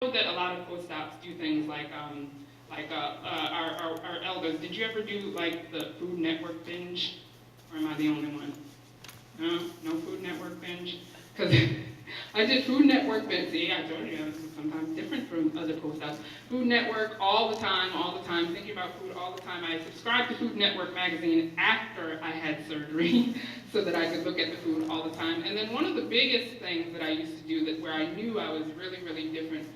know that a lot of post-ops do things our elders. Did you ever do like the Food Network binge, or am I the only one? No Food Network binge, because I did Food Network binge. See, I told you I was sometimes different from other post-ops. Food Network all the time, thinking about food all the time. I subscribed to Food Network magazine after I had surgery, so that I could look at the food all the time. And then one of the biggest things that I used to do where I knew I was really, really different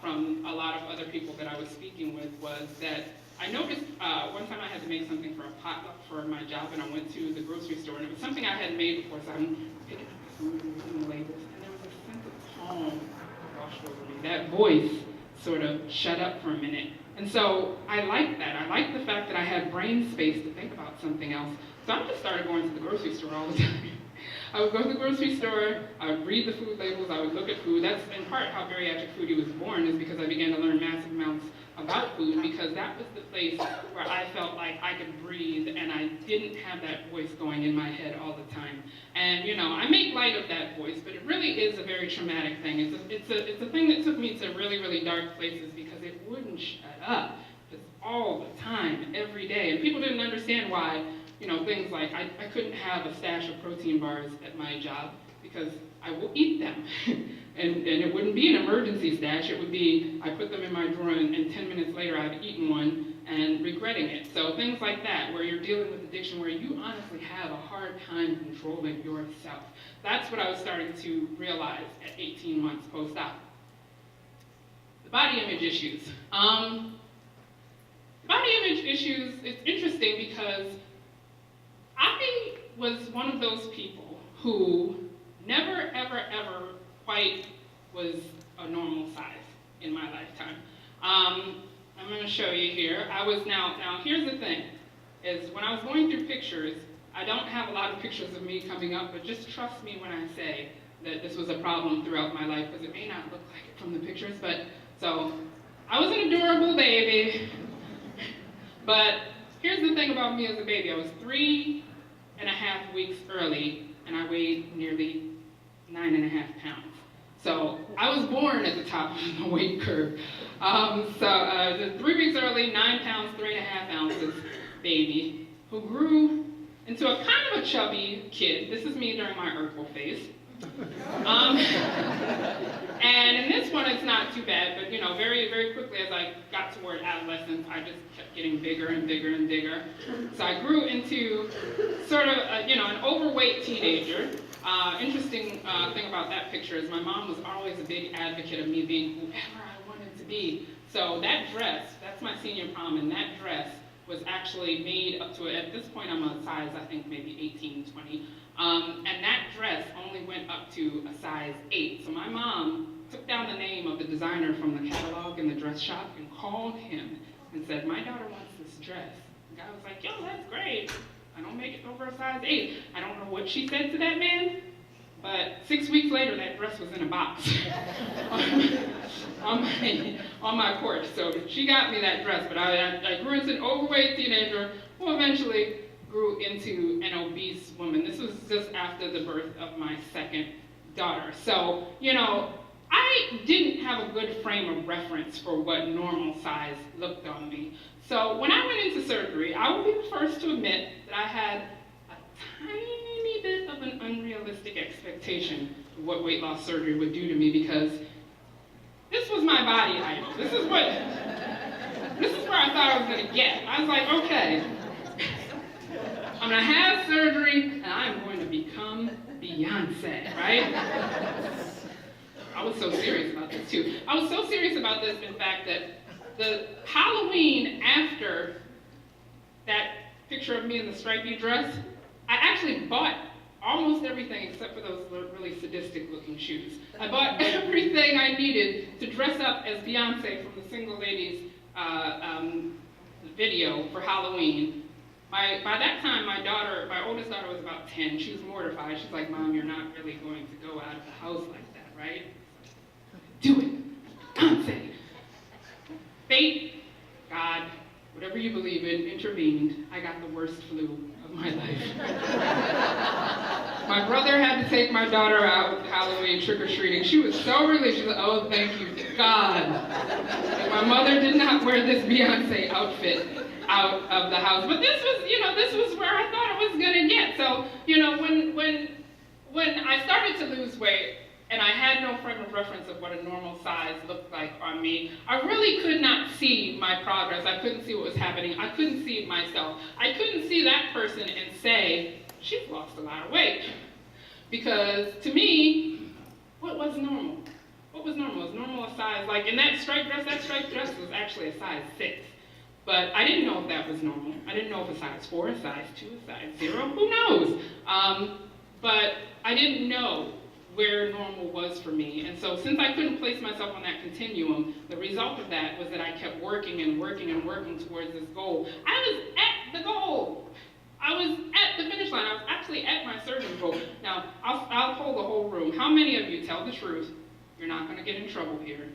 from a lot of other people that I was speaking with was that I noticed one time I had to make something for a potluck for my job, and I went to the grocery store, and it was something I hadn't made before, so I'm picking up the food and reading the labels, and there was a sense of calm washed over me. That voice sort of shut up for a minute. And so I liked that. I liked the fact that I had brain space to think about something else. So I just started going to the grocery store all the time. I would go to the grocery store, I would read the food labels, I would look at food. That's in part how Bariatric Foodie was born, is because I began to learn massive amounts about food, because that was the place where I felt like I could breathe and I didn't have that voice going in my head all the time. And I make light of that voice, but it really is a very traumatic thing. It's a thing that took me to really, really dark places, because it wouldn't shut up just all the time, every day. And people didn't understand why. Things like I couldn't have a stash of protein bars at my job because I will eat them. and it wouldn't be an emergency stash. It would be, I put them in my drawer and 10 minutes later I've eaten one and regretting it. So things like that, where you're dealing with addiction, where you honestly have a hard time controlling yourself. That's what I was starting to realize at 18 months post-op. The body image issues. Body image issues, it's interesting because I was one of those people who never, ever, ever quite was a normal size in my lifetime. I'm going to show you here. Now here's the thing, is when I was going through pictures, I don't have a lot of pictures of me coming up, but just trust me when I say that this was a problem throughout my life, because it may not look like it from the pictures, so I was an adorable baby, but here's the thing about me as a baby. I was 3.5 weeks early, and I weighed nearly 9.5 pounds. So I was born at the top of the weight curve. 3 weeks early, 9 pounds, 3.5 ounces baby, who grew into a kind of a chubby kid. This is me during my Urkel phase. And in this one, it's not too bad, but very, very quickly as I got toward adolescence, I just kept getting bigger and bigger and bigger. So I grew into sort of, an overweight teenager. Interesting thing about that picture is my mom was always a big advocate of me being whoever I wanted to be. So that dress, that's my senior prom, and that dress was actually made up to, at this point I'm a size, I think maybe 18, 20. And that dress only went up to a size 8. So my mom took down the name of the designer from the catalog in the dress shop and called him and said, "My daughter wants this dress." The guy was like, "Yo, that's great. I don't make it over a size 8. I don't know what she said to that man, but 6 weeks later, that dress was in a box on my porch. So she got me that dress, but I grew into an overweight teenager who eventually grew into an obese woman. This was just after the birth of my second daughter. So, I didn't have a good frame of reference for what normal size looked on me. So when I went into surgery, I will be the first to admit that I had a tiny bit of an unrealistic expectation of what weight loss surgery would do to me, because this was my body idol. This is where I thought I was going to get. I was like, okay, I'm going to have surgery, and I'm going to become Beyonce, right? I was so serious about this, too. I was so serious about this, in fact, that the Halloween after that picture of me in the stripy dress, I actually bought almost everything except for those really sadistic-looking shoes. I bought everything I needed to dress up as Beyonce from the Single Ladies video for Halloween. By that time, my oldest daughter was about 10. She was mortified. She's like, "Mom, you're not really going to go out of the house like that, right?" Do it. Beyonce. Fate, God, whatever you believe in, intervened. I got the worst flu of of my life. My brother had to take my daughter out Halloween trick-or-treating. She was so relieved. She was like, oh, thank you, God. And my mother did not wear this Beyonce outfit out of the house. But this was, this was where I thought it was gonna get. So, when I started to lose weight, and I had no frame of reference of what a normal size looked like on me, I really could not see my progress. I couldn't see what was happening. I couldn't see myself. I couldn't see that person and say, she's lost a lot of weight. Because to me, what was normal? What was normal? Was normal a size, like in that striped dress was actually a size 6. But I didn't know if that was normal. I didn't know if a size 4, a size 2, a size 0, who knows? But I didn't know where normal was for me. And so since I couldn't place myself on that continuum, the result of that was that I kept working and working and working towards this goal. I was at the goal. I was at the finish line. I was actually at my surgeon goal. Now, I'll poll the whole room. How many of you, tell the truth, you're not going to get in trouble here?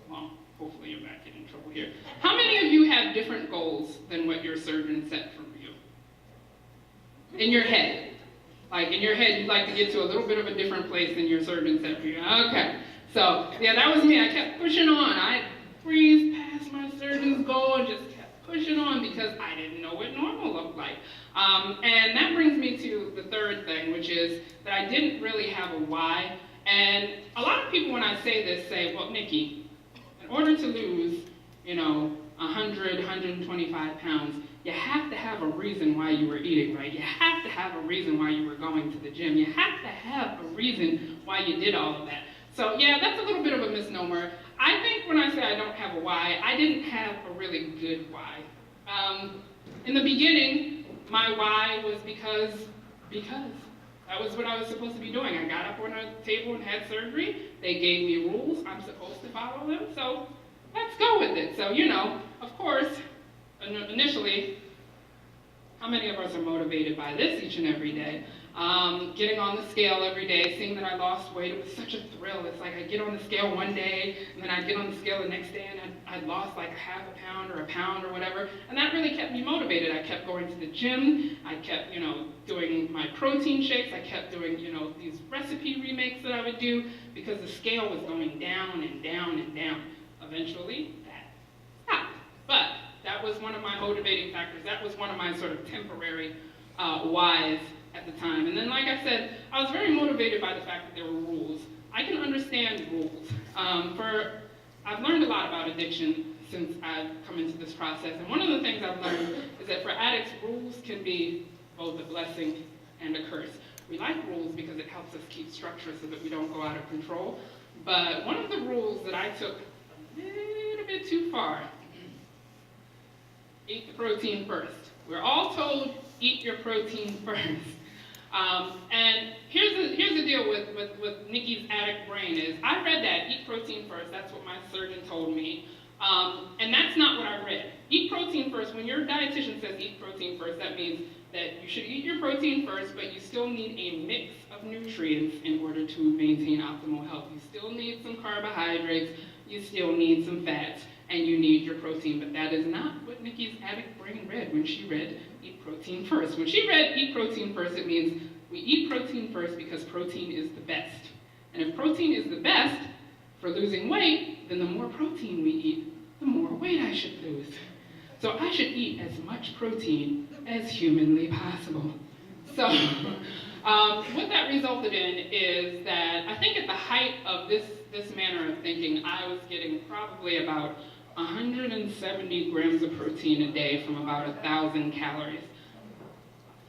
Well, hopefully you're not getting in trouble here. How many of you have different goals than what your surgeon set for you? In your head. Like in your head, you'd like to get to a little bit of a different place than your surgeon set for you. Okay. So, yeah, that was me. I kept pushing on. I breezed past my surgeon's goal and just kept pushing on because I didn't know what normal looked like. And that brings me to the third thing, which is that I didn't really have a why. And a lot of people, when I say this, say, well, Nikki, in order to lose, 100, 125 pounds, you have to have a reason why you were eating right. You have to have a reason why you were going to the gym. You have to have a reason why you did all of that. So yeah, that's a little bit of a misnomer. I think when I say I don't have a why, I didn't have a really good why. In the beginning, my why was because that was what I was supposed to be doing. I got up on a table and had surgery. They gave me rules. I'm supposed to follow them, so let's go with it. So, of course, initially, how many of us are motivated by this each and every day? Getting on the scale every day, seeing that I lost weight, it was such a thrill. It's like I'd get on the scale one day, and then I'd get on the scale the next day, and I'd lost like a half a pound or a pound or whatever, and that really kept me motivated. I kept going to the gym, I kept, doing my protein shakes, I kept doing, these recipe remakes that I would do, because the scale was going down and down and down. Eventually, that stopped. But that was one of my motivating factors. That was one of my sort of temporary whys at the time. And then, like I said, I was very motivated by the fact that there were rules. I can understand rules. I've learned a lot about addiction since I've come into this process. And one of the things I've learned is that for addicts, rules can be both a blessing and a curse. We like rules because it helps us keep structure so that we don't go out of control. But one of the rules that I took a little bit too far, eat the protein first. We're all told, eat your protein first. And here's the deal with Nikki's addict brain is, I read that, eat protein first, that's what my surgeon told me. And that's not what I read. Eat protein first, when your dietitian says eat protein first, that means that you should eat your protein first, but you still need a mix of nutrients in order to maintain optimal health. You still need some carbohydrates, you still need some fats, and you need your protein. But that is not what Nikki's addict brain read when she read eat protein first. When she read eat protein first, it means we eat protein first because protein is the best. And if protein is the best for losing weight, then the more protein we eat, the more weight I should lose. So I should eat as much protein as humanly possible. So what that resulted in is that I think at the height of this manner of thinking, I was getting probably about 170 grams of protein a day from about 1,000 calories.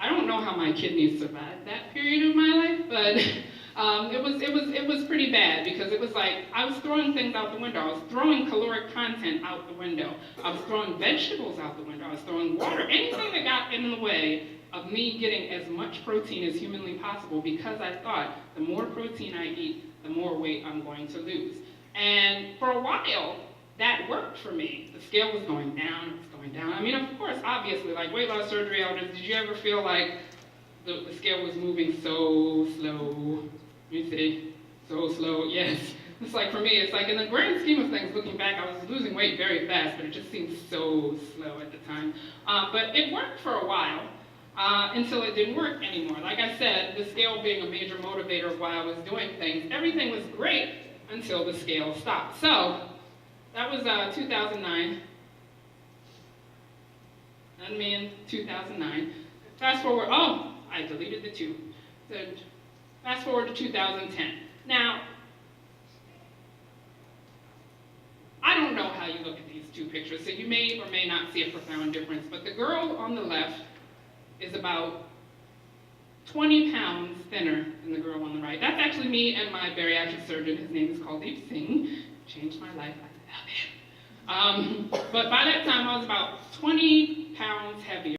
I don't know how my kidneys survived that period of my life, but it was pretty bad because it was like I was throwing things out the window. I was throwing caloric content out the window. I was throwing vegetables out the window. I was throwing water, anything that got in the way of me getting as much protein as humanly possible because I thought the more protein I eat, the more weight I'm going to lose. And for a while, that worked for me. The scale was going down, it was going down. I mean, of course, obviously, like weight loss surgery elders, did you ever feel like the scale was moving so slow? Let me see, so slow, yes. It's like for me, it's like in the grand scheme of things, looking back, I was losing weight very fast, but it just seemed so slow at the time. But it worked for a while. until it didn't work anymore. Like I said, the scale being a major motivator of why I was doing things, everything was great until the scale stopped. So that was 2009. And me in 2009. Fast forward, oh, I deleted the 2. So fast forward to 2010. Now, I don't know how you look at these 2 pictures, so you may or may not see a profound difference, but the girl on the left is about 20 pounds thinner than the girl on the right. That's actually me and my bariatric surgeon. His name is Kuldeep Singh. Changed my life. I love him. But by that time, I was about 20 pounds heavier.